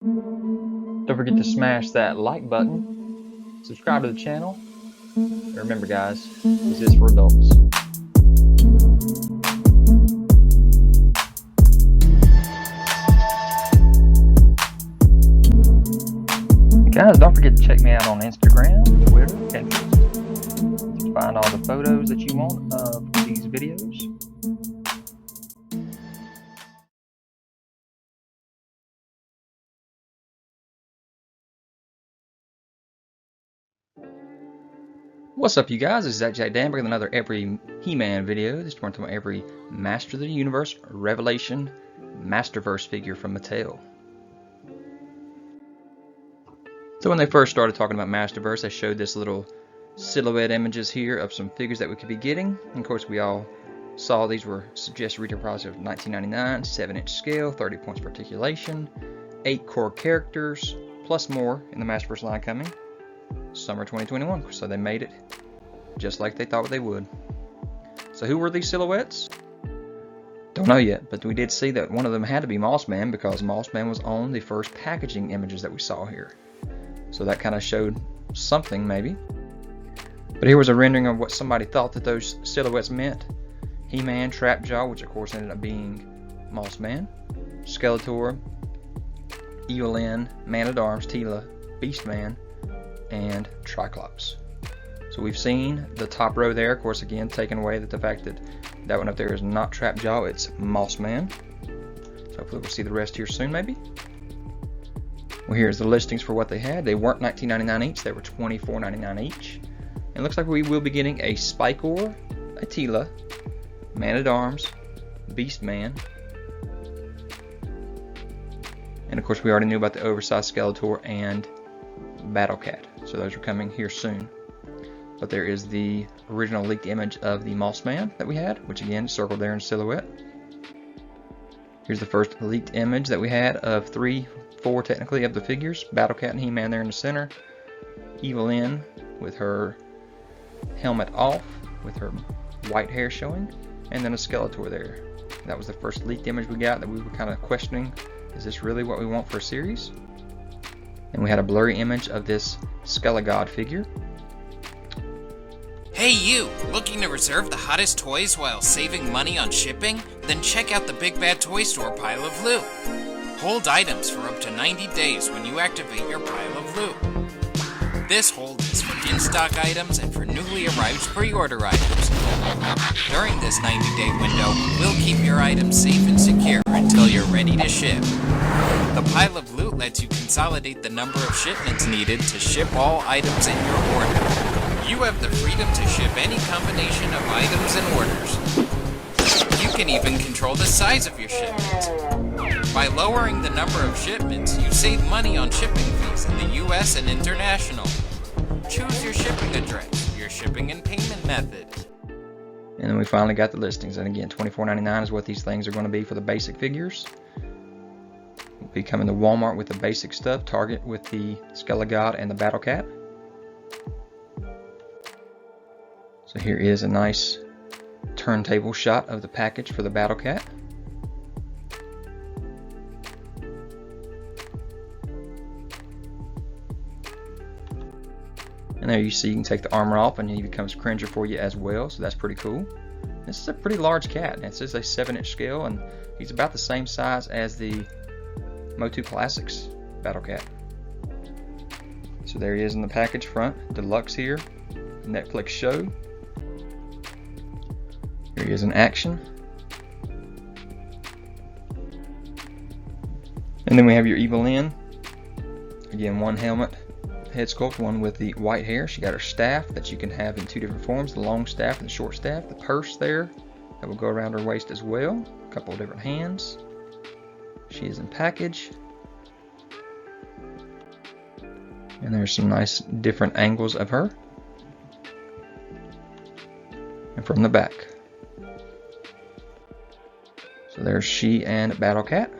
Don't forget to smash that like button, subscribe to the channel, and remember guys, this is for adults. Guys, don't forget to check me out on Instagram, Twitter, Pinterest to find all the photos that you want of these videos. What's up you guys, it's ZacJacDan with another every He-Man video. This one to every Master of the Universe Revelation Masterverse figure from Mattel. So when they first started talking about Masterverse, they showed this little silhouette images here of some figures that we could be getting. And of course we all saw these were suggested retail price of $19.99, 7-inch scale, 30 points per articulation, 8 core characters, plus more in the Masterverse line coming summer 2021. So they made it just like they thought they would. So who were these silhouettes? Don't know yet, but we did see that one of them had to be Mossman because Mossman was on the first packaging images that we saw here. So that kind of showed something maybe. But here was a rendering of what somebody thought that those silhouettes meant. He-Man, Trapjaw, which of course ended up being Mossman, Skeletor, evil-lyn, Man-at-Arms, Teela, Beastman, and Triclops. So we've seen the top row there, of course again taking away the fact that that one up there is not Trapjaw, it's Mossman. So hopefully we'll see the rest here soon maybe. Well, here's the listings for what they had. They weren't $19.99 each, they were $24.99 each. And it looks like we will be getting a Spikor, a Teela, Man-at-Arms, Beastman, and of course we already knew about the oversized Skeletor and Battle Cat. So those are coming here soon. But there is the original leaked image of the Mossman that we had, which again is circled there in silhouette. Here's the first leaked image that we had of 4 technically of the figures. Battle Cat and He-Man there in the center. evil-lyn with her helmet off, with her white hair showing, and then a Skeletor there. That was the first leaked image we got that we were kind of questioning, is this really what we want for a series? And we had a blurry image of this ZacJacDan figure. Hey you! Looking to reserve the hottest toys while saving money on shipping? Then check out the Big Bad Toy Store Pile of Loot. Hold items for up to 90 days when you activate your Pile of Loot. This hold is for in-stock items and for newly arrived pre-order items. During this 90-day window, we'll keep your items safe and secure until you're ready to ship. The Pile of Loot lets you consolidate the number of shipments needed to ship all items in your order. You have the freedom to ship any combination of items and orders. You can even control the size of your shipments. By lowering the number of shipments, you save money on shipping fees in the US and international. Choose your shipping address, your shipping and payment method. And then we finally got the listings. And again, $24.99 is what these things are going to be for the basic figures. We'll be coming to Walmart with the basic stuff, Target with the ZacJacDan and the Battle Cat. So here is a nice turntable shot of the package for the Battle Cat. And there you see you can take the armor off and he becomes Cringer for you as well, so that's pretty cool. This is a pretty large cat. This is a 7-inch scale and he's about the same size as the MOTU Classics Battle Cat. So there he is in the package front, deluxe here, Netflix show. Here he is in action. And then we have your evil-lyn. Again, one helmet, head sculpt, one with the white hair. She got her staff that you can have in 2 different forms, the long staff and the short staff. The purse there that will go around her waist as well. A couple of different hands. She is in package. And there's some nice different angles of her. And from the back. So there's she and Battle Cat.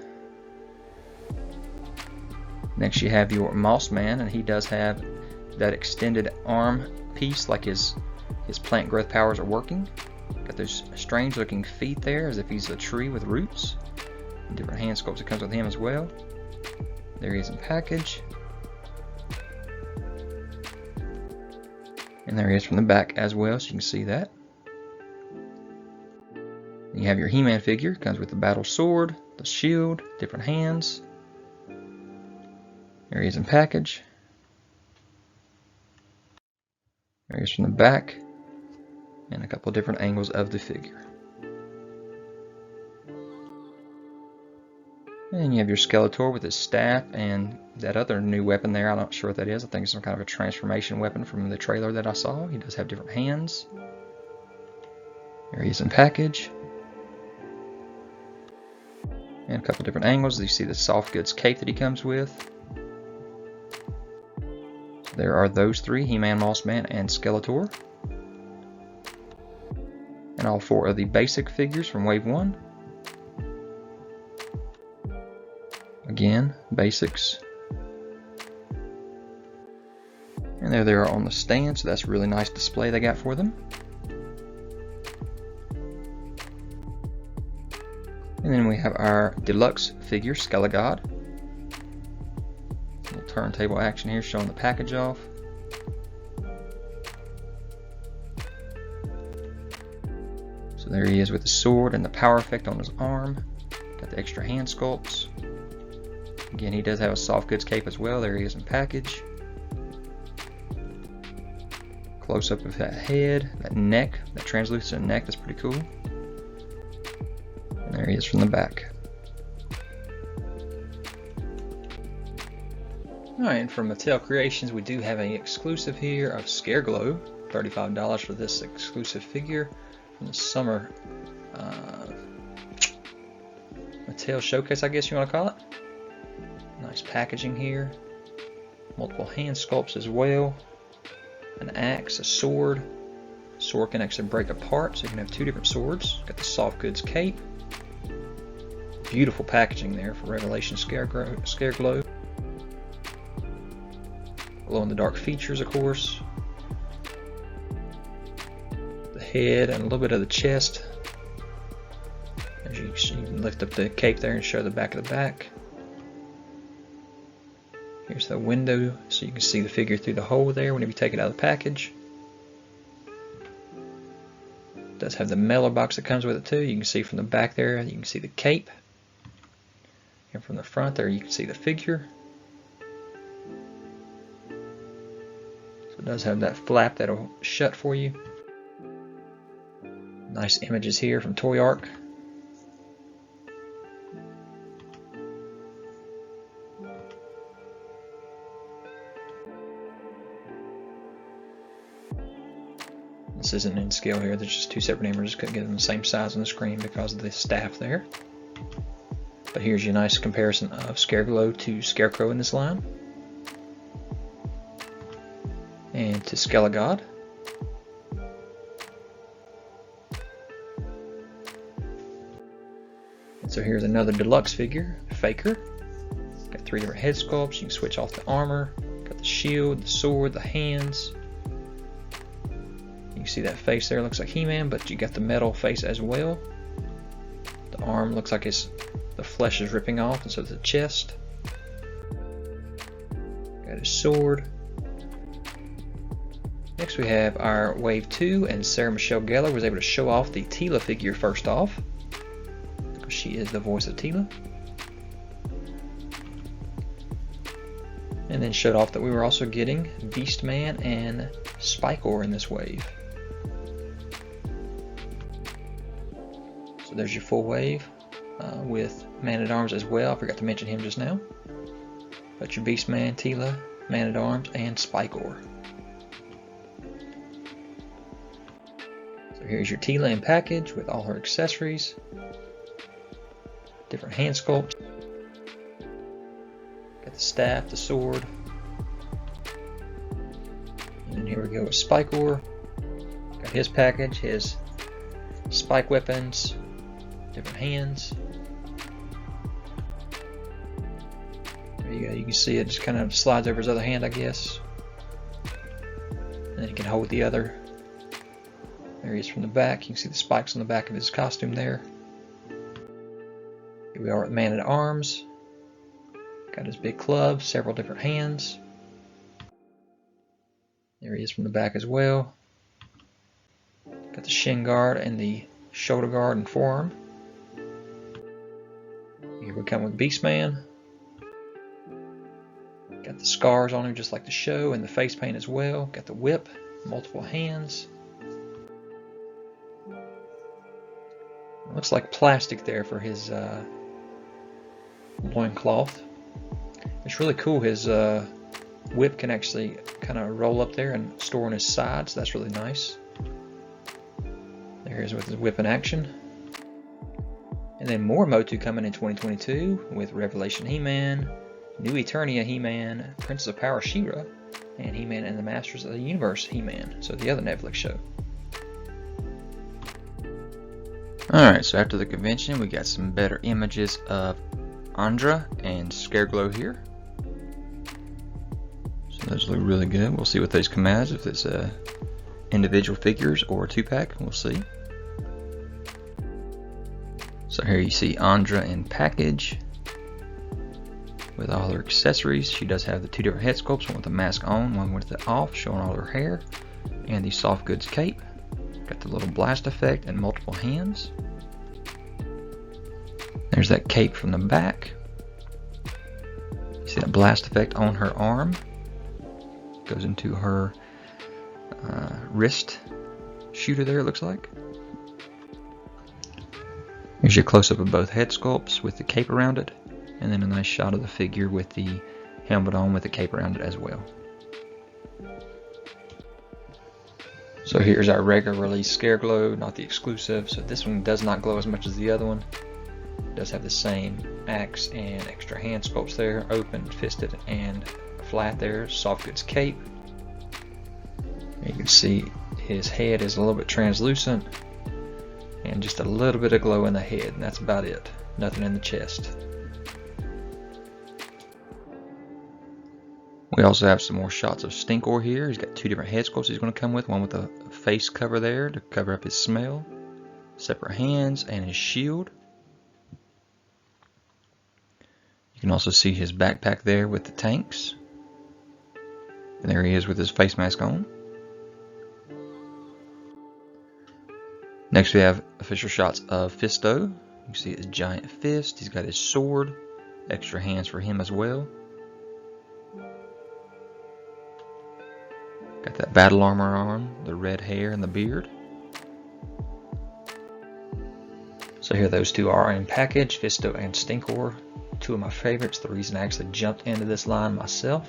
Next you have your Mossman, and he does have that extended arm piece like his plant growth powers are working. Got those strange looking feet there as if he's a tree with roots. Different hand sculpts that comes with him as well. There he is in package. And there he is from the back as well, so you can see that. You have your He-Man figure, comes with the battle sword, the shield, different hands. There he is in package. There he is from the back, and a couple of different angles of the figure. And you have your Skeletor with his staff and that other new weapon there. I'm not sure what that is. I think it's some kind of a transformation weapon from the trailer that I saw. He does have different hands. There he is in package. And a couple different angles. You see the soft goods cape that he comes with. So there are those three, He-Man, Moss Man, and Skeletor. And all four of the basic figures from Wave 1. Again, basics. And there they are on the stand, so that's a really nice display they got for them. And then we have our deluxe figure, ZacJacDan. Little turntable action here showing the package off. So there he is with the sword and the power effect on his arm. Got the extra hand sculpts. Again, he does have a soft goods cape as well. There he is in package. Close up of that head, that neck, that translucent neck, that's pretty cool. And there he is from the back. Alright, and from Mattel Creations, we do have an exclusive here of Scareglow. $35 for this exclusive figure from the summer Mattel Showcase, I guess you want to call it. Nice packaging here. Multiple hand sculpts as well. An axe, a sword. Sword can actually break apart, so you can have two different swords. Got the soft goods cape. Beautiful packaging there for Revelation Scareglow. Glow-in-the-dark features, of course. The head and a little bit of the chest. As you can lift up the cape there and show the back of the back. Here's the window, so you can see the figure through the hole there whenever you take it out of the package. It does have the mailer box that comes with it too. You can see from the back there, you can see the cape. And from the front there, you can see the figure. So it does have that flap that'll shut for you. Nice images here from Toy Ark. This isn't in scale here, there's just two separate images, couldn't get them the same size on the screen because of the staff there. But here's your nice comparison of Scareglow to Scarecrow in this line. And to ZacJacDan. And so here's another deluxe figure, Faker. Got three different head sculpts, you can switch off the armor, got the shield, the sword, the hands. You see that face there, looks like He-Man, but you got the metal face as well. The arm looks like the flesh is ripping off, and so the chest. Got his sword. Next we have our Wave 2, and Sarah Michelle Gellar was able to show off the Teela figure first off, because she is the voice of Teela. And then showed off that we were also getting Beastman and Spikor in this wave. So there's your full wave with Man-at-Arms as well. I forgot to mention him just now. But your Beastman, Teela, Man-at-Arms, and Spikor. So here's your Teela in package with all her accessories. Different hand sculpt. Got the staff, the sword. And then here we go with Spikor. Got his package, his spike weapons, different hands. There you go, you can see it just kind of slides over his other hand, I guess. And then he can hold the other. There he is from the back. You can see the spikes on the back of his costume there. Here we are with Man-at-Arms. Got his big club, several different hands. There he is from the back as well. Got the shin guard and the shoulder guard and forearm. Here we come with Beastman. Got the scars on him just like the show, and the face paint as well. Got the whip, multiple hands. Looks like plastic there for his loincloth. It's really cool. His whip can actually kind of roll up there and store on his side, so that's really nice. There he is with his whip in action. And then more MOTU coming in 2022 with Revelation He-Man, New Eternia He-Man, Princess of Power She-Ra, and He-Man and the Masters of the Universe He-Man, so the other Netflix show. Alright, so after the convention we got some better images of Andra and Scareglow here. So those look really good. We'll see what those come as, if it's individual figures or a 2-pack, we'll see. So here you see Andra in package with all her accessories. She does have the 2 different head sculpts, one with the mask on, one with it off, showing all her hair, and the soft goods cape. Got the little blast effect and multiple hands. There's that cape from the back. You see that blast effect on her arm. Goes into her wrist shooter there, it looks like. Here's your close-up of both head sculpts with the cape around it, and then a nice shot of the figure with the helmet on with the cape around it as well. So here's our regular release Scareglow, not the exclusive. So this one does not glow as much as the other one. It does have the same axe and extra hand sculpts there, open, fisted, and flat there. Soft goods cape. You can see his head is a little bit translucent, and just a little bit of glow in the head, and that's about it. Nothing in the chest. We also have some more shots of Stinkor here. He's got 2 different head sculpts he's going to come with. One with a face cover there to cover up his smell. Separate hands and his shield. You can also see his backpack there with the tanks. And there he is with his face mask on. Next we have official shots of Fisto. You can see his giant fist. He's got his sword. Extra hands for him as well. Got that battle armor on, the red hair and the beard. So here those 2 are in package, Fisto and Stinkor. 2 of my favorites, the reason I actually jumped into this line myself.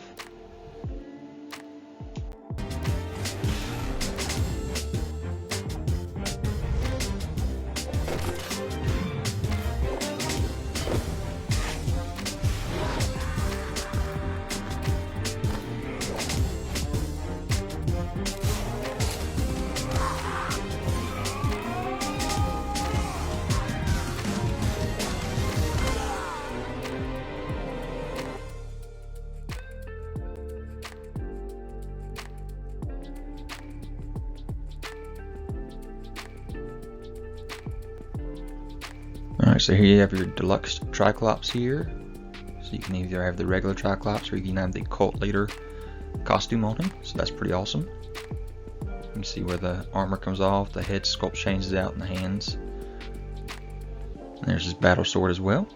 Alright, so here you have your deluxe Triclops here. So you can either have the regular Triclops or you can have the cult leader costume on him. So that's pretty awesome. You can see where the armor comes off, the head sculpt changes out in the hands. And there's his battle sword as well.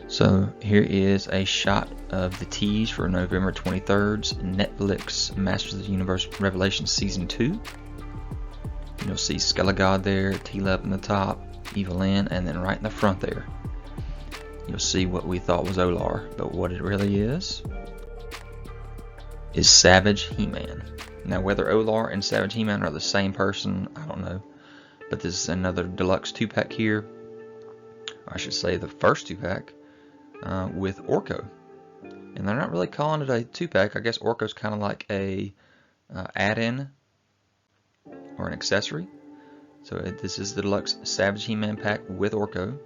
So here is a shot of the tease for November 23rd's Netflix Masters of the Universe Revelation Season 2. You'll see Skelegod there, Teal-Up in the top, evil-lyn, and then right in the front there, you'll see what we thought was Olar, but what it really is Savage He-Man. Now whether Olar and Savage He-Man are the same person, I don't know, but this is another deluxe 2-pack here. I should say the first 2-pack. With Orko, and they're not really calling it a 2-pack. I guess Orko's kind of like a add-in or an accessory. So this is the deluxe Savage He-Man pack with Orko.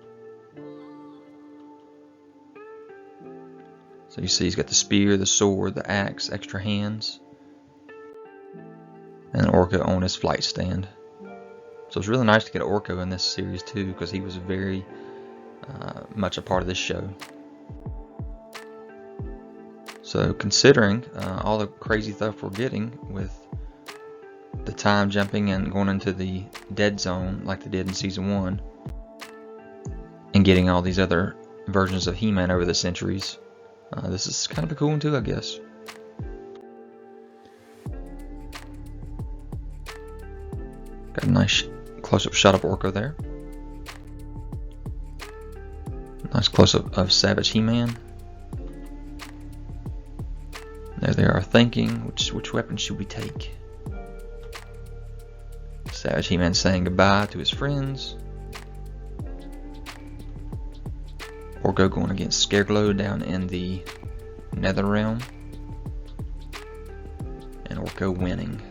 So you see he's got the spear, the sword, the axe, extra hands, and an Orko on his flight stand. So it's really nice to get an Orko in this series too, because he was very much a part of this show. So considering all the crazy stuff we're getting with the time jumping and going into the dead zone like they did in season 1, and getting all these other versions of He-Man over the centuries, this is kind of a cool one too, I guess. Got a nice close-up shot of Orko there. Nice close-up of Savage He-Man. There they are thinking, which weapon should we take? Savage He-Man saying goodbye to his friends. Orko going against Scareglow down in the Nether Realm. And Orko winning.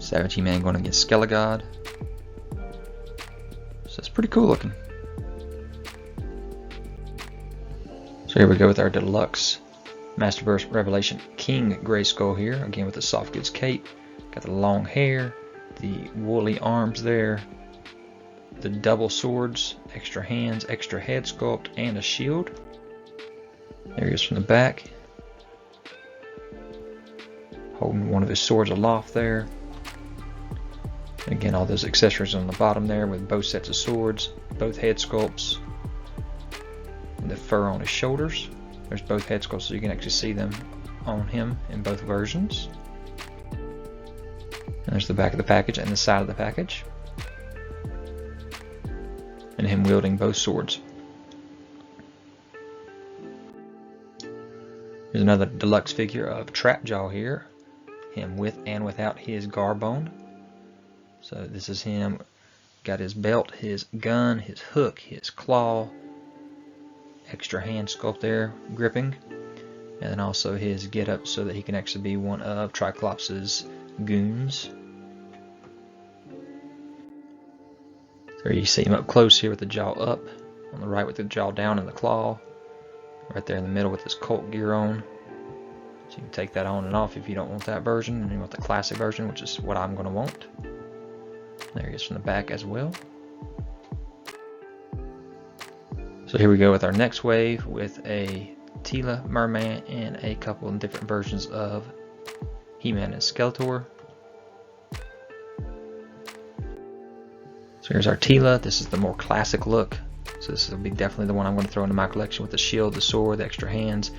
Savage He-Man going against Skelegod. So it's pretty cool looking. So here we go with our deluxe Masterverse Revelation King Grayskull here. Again with the soft goods cape. Got the long hair, the woolly arms there, the double swords, extra hands, extra head sculpt, and a shield. There he is from the back. Holding one of his swords aloft there. Again, all those accessories on the bottom there with both sets of swords, both head sculpts, and the fur on his shoulders. There's both head sculpts, so you can actually see them on him in both versions. And there's the back of the package and the side of the package. And him wielding both swords. Here's another deluxe figure of Trapjaw here. Him with and without his garb on. So this is him, got his belt, his gun, his hook, his claw, extra hand sculpt there, gripping, and then also his get-up so that he can actually be one of Triclops' goons. There you see him up close here with the jaw up, on the right with the jaw down and the claw, right there in the middle with his cult gear on. So you can take that on and off if you don't want that version, and you want the classic version, which is what I'm going to want. There he is from the back as well. So here we go with our next wave with a Teela, Merman, and a couple of different versions of He-Man and Skeletor. So here's our Teela. This is the more classic look. So this will be definitely the one I'm going to throw into my collection with the shield, the sword, the extra hands,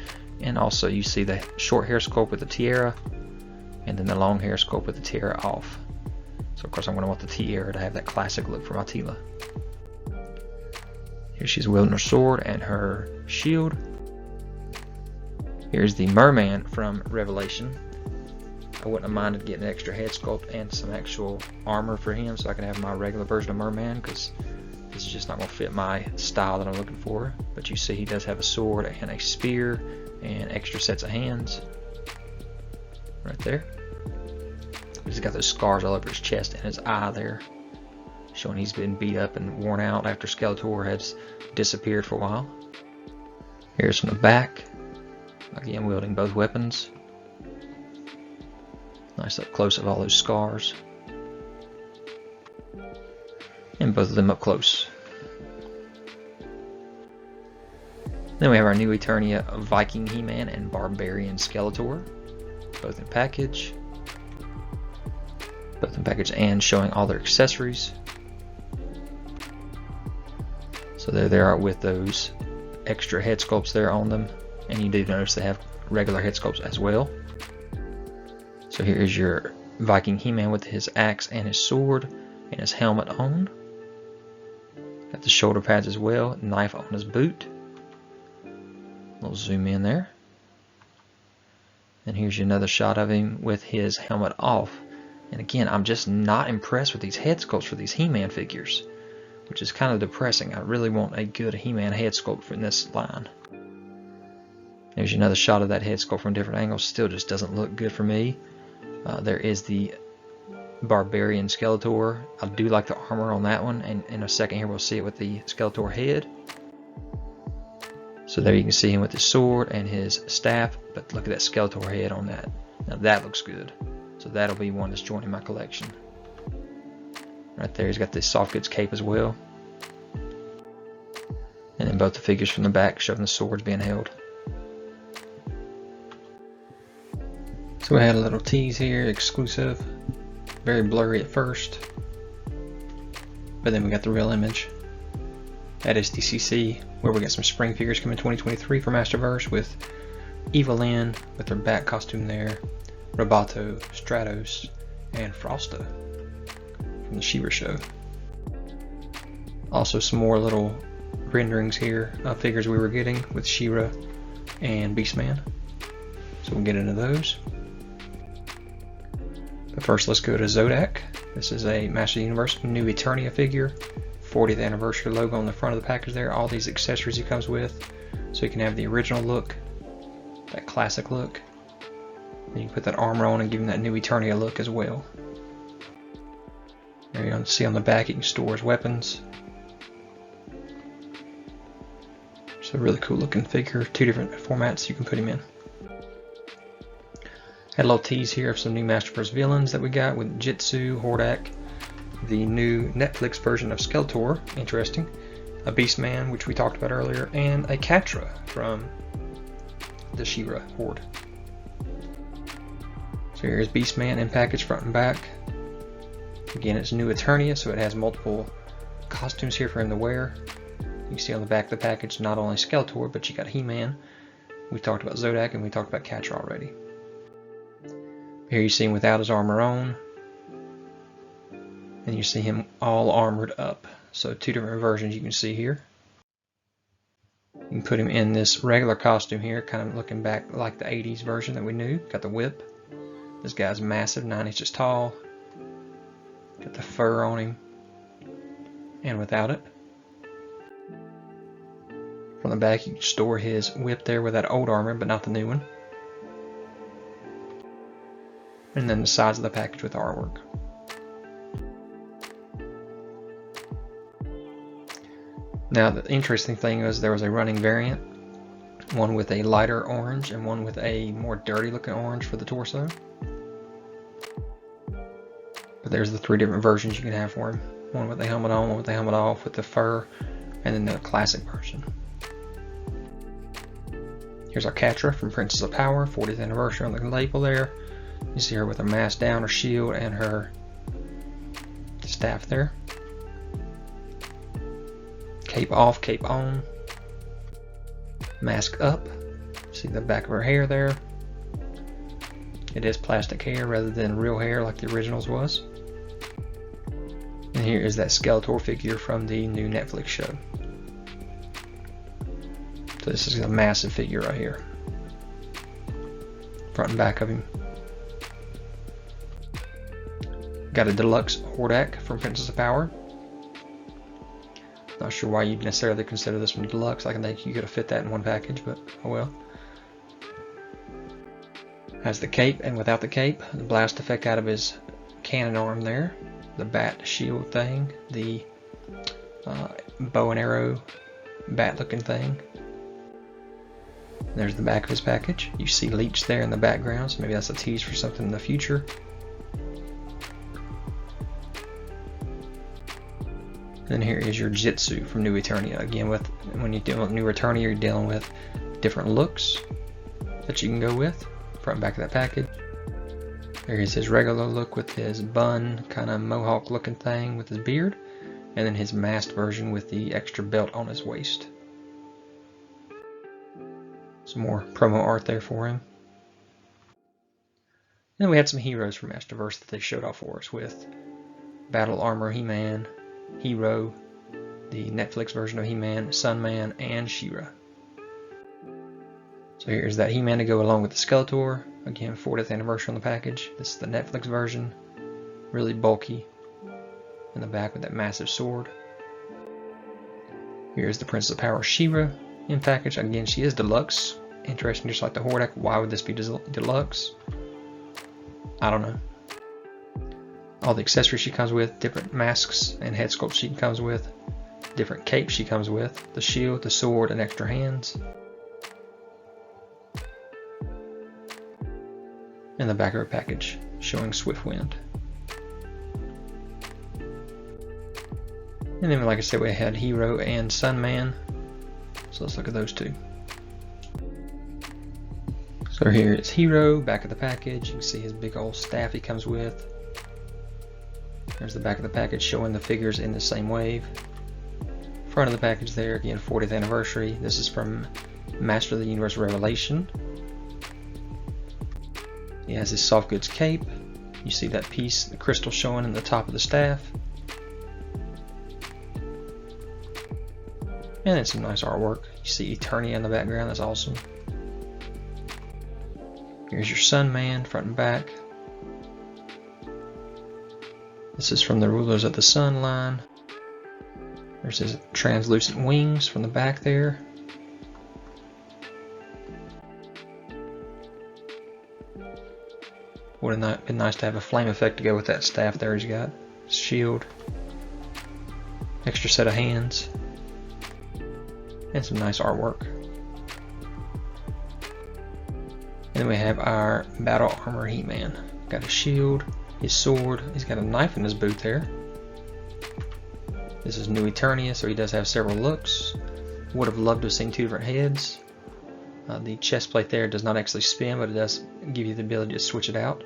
and also you see the short hair sculpt with the tiara, and then the long hair sculpt with the tiara off. So of course I'm going to want the tiara to have that classic look for my Teela. Here she's wielding her sword and her shield. Here's the Merman from Revelation. I wouldn't have minded getting an extra head sculpt and some actual armor for him so I can have my regular version of Merman, because this is just not going to fit my style that I'm looking for. But you see he does have a sword and a spear and extra sets of hands right there. He's got those scars all over his chest and his eye there, showing he's been beat up and worn out after Skeletor has disappeared for a while. Here's from the back, again wielding both weapons. Nice up close of all those scars. And both of them up close. Then we have our new Eternia Viking He-Man and Barbarian Skeletor, both in package. Both in package and showing all their accessories. So there they are with those extra head sculpts there on them, and you do notice they have regular head sculpts as well. So here is your Viking He-Man with his axe and his sword and his helmet on. Got the shoulder pads as well, knife on his boot. We'll zoom in there. And here's another shot of him with his helmet off. And again, I'm just not impressed with these head sculpts for these He-Man figures, which is kind of depressing. I really want a good He-Man head sculpt from this line. There's another shot of that head sculpt from different angles. Still just doesn't look good for me. There is the Barbarian Skeletor. I do like the armor on that one, and in a second here we'll see it with the Skeletor head. So there you can see him with his sword and his staff, but look at that Skeletor head on that. Now that looks good. So that'll be one that's joining my collection. Right there, he's got this soft goods cape as well. And then both the figures from the back showing the swords being held. So we had a little tease here, exclusive. Very blurry at first. But then we got the real image at SDCC, where we got some spring figures coming 2023 for Masterverse with evil-lyn with their bat costume there, Roboto, Stratos, and Frosta from the She-Ra show. Also some more little renderings here of figures we were getting with She-Ra and Beastman. So we'll get into those. But first let's go to ZacJacDan. This is a Master Universe New Eternia figure. 40th anniversary logo on the front of the package there. All these accessories he comes with. So you can have the original look, that classic look. And you can put that armor on and give him that New Eternia look as well. There you can see on the back he can store his weapons. It's a really cool looking figure. Two different formats you can put him in. Had a little tease here of some new Masterverse villains that we got with Jitsu, Hordak, the new Netflix version of Skeletor, interesting, a Beastman, which we talked about earlier, and a Catra from the She-Ra Horde. So here's Beastman in package front and back. Again, it's New Eternia, so it has multiple costumes here for him to wear. You can see on the back of the package not only Skeletor, but you got He-Man. We talked about ZacJacDan and we talked about Catra already. Here you see him without his armor on. And you see him all armored up. So two different versions you can see here. You can put him in this regular costume here, kind of looking back like the 80s version that we knew. Got the whip. This guy's massive, 9 inches tall. Got the fur on him. And without it. From the back you can store his whip there with that old armor, but not the new one. And then the sides of the package with artwork. Now the interesting thing is there was a running variant, one with a lighter orange and one with a more dirty looking orange for the torso. But there's the 3 different versions you can have for him. One with the helmet on, one with the helmet off, with the fur, and then the classic version. Here's our Catra from Princess of Power, 40th anniversary on the label there. You see her with a mask down, her shield, and her staff there. Cape off, cape on. Mask up. See the back of her hair there. It is plastic hair rather than real hair like the originals was. And here is that Skeletor figure from the new Netflix show. So this is a massive figure right here. Front and back of him. Got a deluxe Hordak from Princess of Power. Not sure why you'd necessarily consider this one deluxe. I can think you could have fit that in one package, but oh well. Has the cape and without the cape. The blast effect out of his cannon arm there. The bat shield thing. The bow and arrow bat looking thing. There's the back of his package. You see Leech there in the background, so maybe that's a tease for something in the future. Then here is your Jitsu from New Eternia. Again, when you're dealing with New Eternia, you're dealing with different looks that you can go with. Front and back of that package. There is his regular look with his bun, kind of mohawk looking thing with his beard. And then his masked version with the extra belt on his waist. Some more promo art there for him. And then we had some heroes from Masterverse that they showed off for us with Battle Armor He-Man, Hero, the Netflix version of He-Man, Sunman, and She-Ra. So here's that He-Man to go along with the Skeletor. Again, 40th anniversary on the package. This is the Netflix version. Really bulky. In the back with that massive sword. Here's the Princess of Power She-Ra in package. Again, she is deluxe. Interesting, just like the Hordak. Why would this be deluxe? I don't know. All the accessories she comes with, different masks and head sculpts she comes with. different capes she comes with, the shield, the sword, and extra hands. And the back of her package showing Swift Wind. And then, like I said, we had Hero and Sunman. So let's look at those two. So here it's Hero, back of the package. You can see his big old staff he comes with. There's the back of the package showing the figures in the same wave. Front of the package there, again, 40th anniversary. This is from Master of the Universe Revelation. He has his soft goods cape. You see that piece, the crystal showing in the top of the staff. And then some nice artwork. You see Eternia in the background, that's awesome. Here's your Sunman, front and back. This is from the Rulers of the Sun line. There's his translucent wings from the back there. Would have been nice to have a flame effect to go with that staff there he's got. Shield. Extra set of hands. And some nice artwork. And then we have our Battle Armor He-Man. Got his shield, his sword, he's got a knife in his boot there. This is New Eternia, so he does have several looks. Would have loved to have seen two different heads. The chest plate there does not actually spin, but it does give you the ability to switch it out.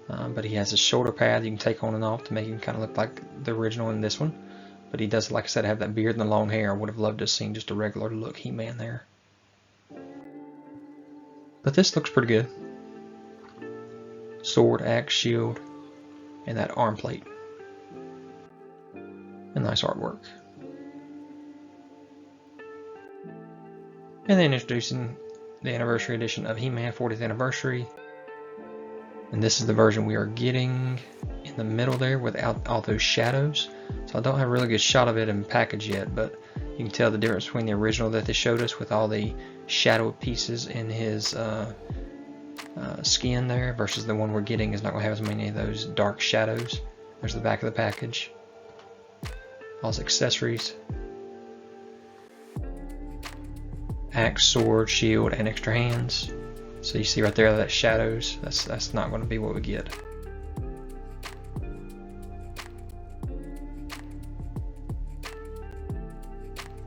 But he has a shoulder pad you can take on and off to make him kind of look like the original in this one. But he does, like I said, have that beard and the long hair. I would have loved to have seen just a regular look He-Man there. But this looks pretty good. Sword, axe, shield, and that arm plate. And nice artwork. And then introducing the anniversary edition of He-Man 40th anniversary. And this is the version we are getting in the middle there without all those shadows. So I don't have a really good shot of it in package yet, but you can tell the difference between the original that they showed us with all the shadow pieces in his skin there versus the one we're getting is not going to have as many of those dark shadows. There's the back of the package. All his accessories. Axe, sword, shield, and extra hands. So you see right there that shadows, that's not going to be what we get.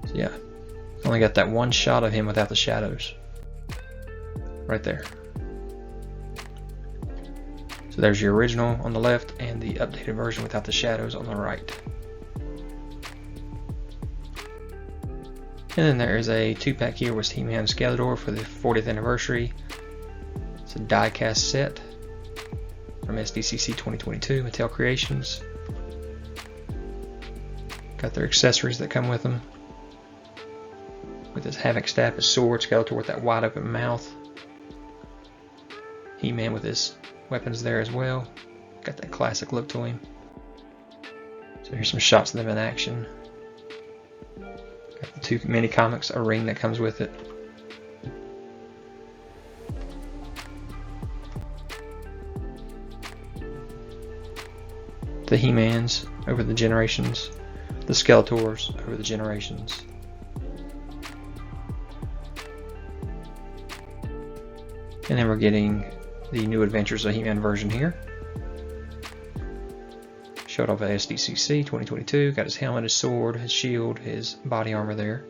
So yeah, only got that one shot of him without the shadows. Right there. So there's your original on the left and the updated version without the shadows on the right. And then there is a 2-pack here with He-Man and Skeletor for the 40th anniversary. It's a die-cast set from SDCC 2022, Mattel Creations. Got their accessories that come with them. With his Havoc staff, his sword, Skeletor with that wide open mouth. He-Man with his weapons there as well. Got that classic look to him. So here's some shots of them in action. Got the 2 mini comics, a ring that comes with it. The He-Mans over the generations. The Skeletors over the generations. And then we're getting the New Adventures of He-Man version here. Showed off at SDCC 2022. Got his helmet, his sword, his shield, his body armor there.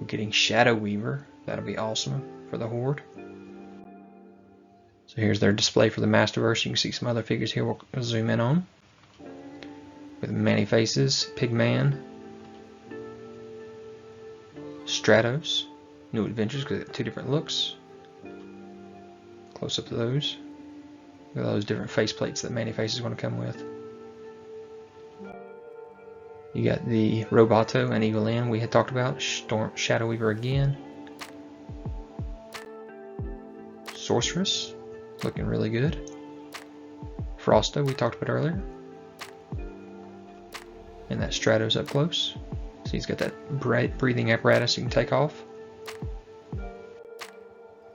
We're getting Shadow Weaver. That'll be awesome for the Horde. So here's their display for the Masterverse. You can see some other figures here we'll zoom in on. With Manny Faces, Pigman, Stratos, New Adventures, because they got 2 different looks. Close up to those. Look at those different faceplates that Manny Face is going to come with. You got the Roboto and evil-lyn we had talked about. Shadow Weaver again. Sorceress, looking really good. Frosto we talked about earlier. And that Stratos up close. So he's got that breathing apparatus you can take off.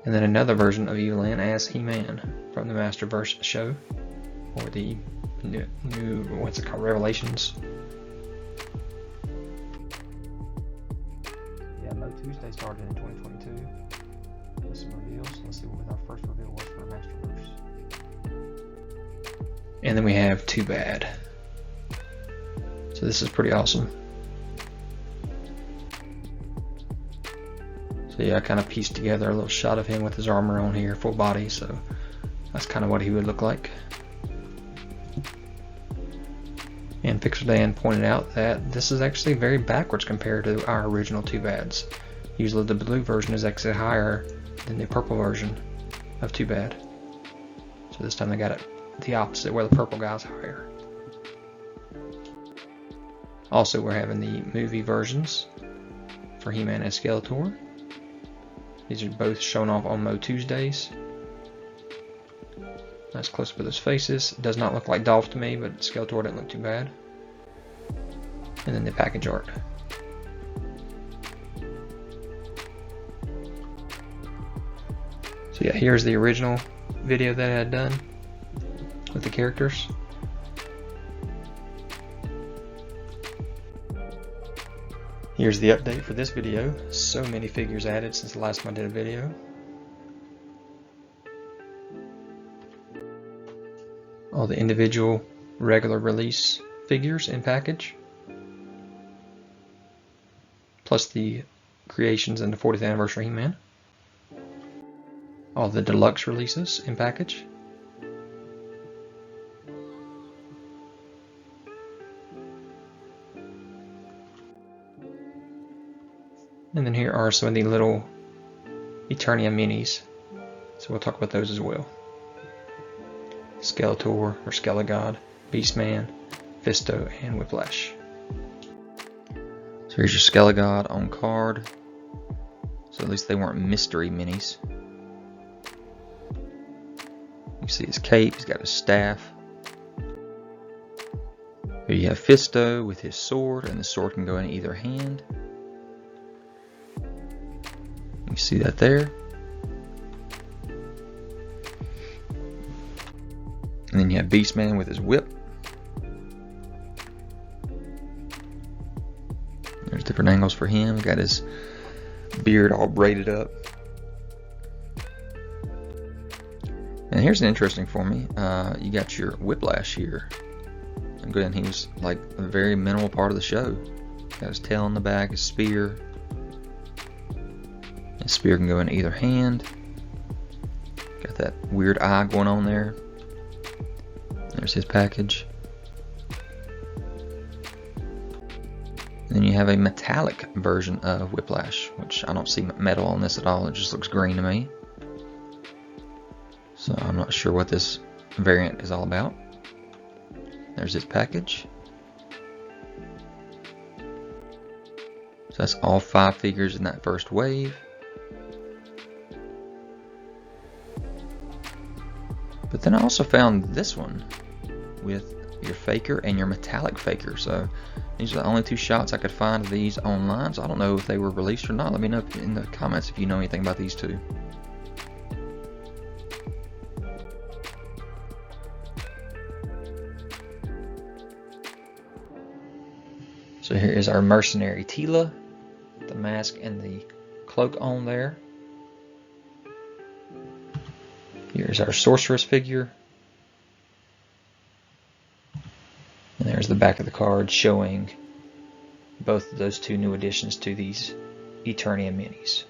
And then another version of evil-lyn as He-Man from the Masterverse show, or the new what's it called, Revelations. Tuesday started in 2022 with some reveals. Let's see what our first reveal was for Masterverse. And then we have Too Bad. So this is pretty awesome. So yeah, I kind of pieced together a little shot of him with his armor on here, full body, so that's kind of what he would look like. And ZacJacDan pointed out that this is actually very backwards compared to our original Too Bads. Usually the blue version is actually higher than the purple version of Too Bad. So this time they got it the opposite, where the purple guy's higher. Also, we're having the movie versions for He-Man and Skeletor. These are both shown off on MOTU Tuesdays. Nice close up of those faces. It does not look like Dolph to me, but Skeletor didn't look too bad. And then the package art. So yeah, here's the original video that I had done with the characters. Here's the update for this video. So many figures added since the last time I did a video. All the individual regular release figures in package, plus the creations and the 40th anniversary He-Man. All the deluxe releases in package. And then here are some of the little Eternia minis. So we'll talk about those as well. Skeletor or Skelegod, Beastman, Fisto, and Whiplash. So here's your Skelegod on card. So at least they weren't mystery minis. You see his cape, he's got his staff. Here you have Fisto with his sword, and the sword can go in either hand. You see that there. And then you have Beastman with his whip. There's different angles for him. Got his beard all braided up. And here's an interesting for me. You got your Whiplash here. And good, he was like a very minimal part of the show. Got his tail on the back, his spear. His spear can go in either hand. Got that weird eye going on there. There's his package. Then you have a metallic version of Whiplash, which I don't see metal on this at all. It just looks green to me. So I'm not sure what this variant is all about. There's his package. So that's all 5 figures in that first wave. But then I also found this one with your faker and your metallic faker. So these are the only 2 shots I could find of these online. So I don't know if they were released or not. Let me know in the comments if you know anything about these 2. So here is our mercenary Teela, the mask and the cloak on there. Here's our sorceress figure. And there's the back of the card showing both of those 2 new additions to these Eternia minis.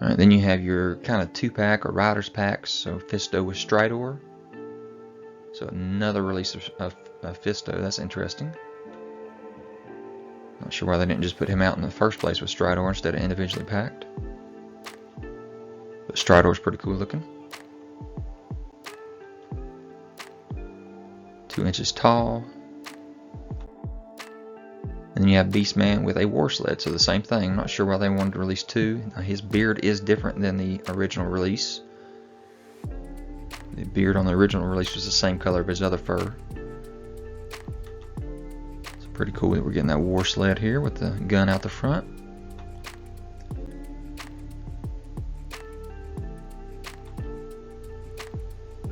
Alright, then you have your kind of 2-pack or Riders packs. So Fisto with Stridor. So another release of Fisto. That's interesting. Not sure why they didn't just put him out in the first place with Stridor instead of individually packed. But Stridor's pretty cool looking. 2 inches tall. And then you have Beastman with a war sled, so the same thing. I'm not sure why they wanted to release 2. His beard is different than the original release. The beard on the original release was the same color of his other fur. It's pretty cool that we're getting that war sled here with the gun out the front.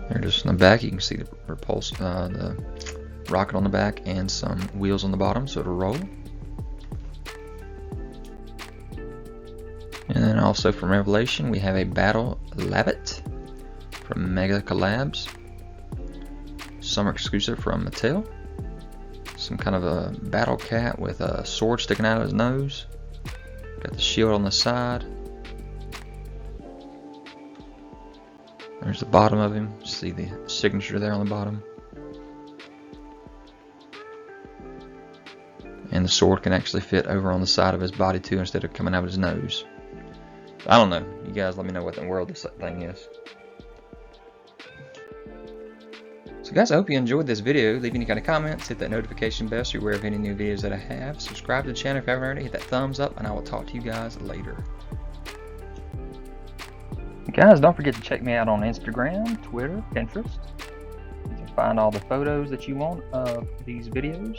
There, just in the back, you can see the rocket on the back and some wheels on the bottom so it'll roll. And then also from Revelation we have a Battle Labbit from Mega Collabs. Summer exclusive from Mattel. Some kind of a battle cat with a sword sticking out of his nose. Got the shield on the side. There's the bottom of him. See the signature there on the bottom. And the sword can actually fit over on the side of his body too instead of coming out of his nose. I don't know. You guys let me know what in the world this thing is. So guys, I hope you enjoyed this video. Leave any kind of comments, hit that notification bell so you're aware of any new videos that I have. Subscribe to the channel if you haven't already, hit that thumbs up, and I will talk to you guys later. Guys, don't forget to check me out on Instagram, Twitter, Pinterest. You can find all the photos that you want of these videos.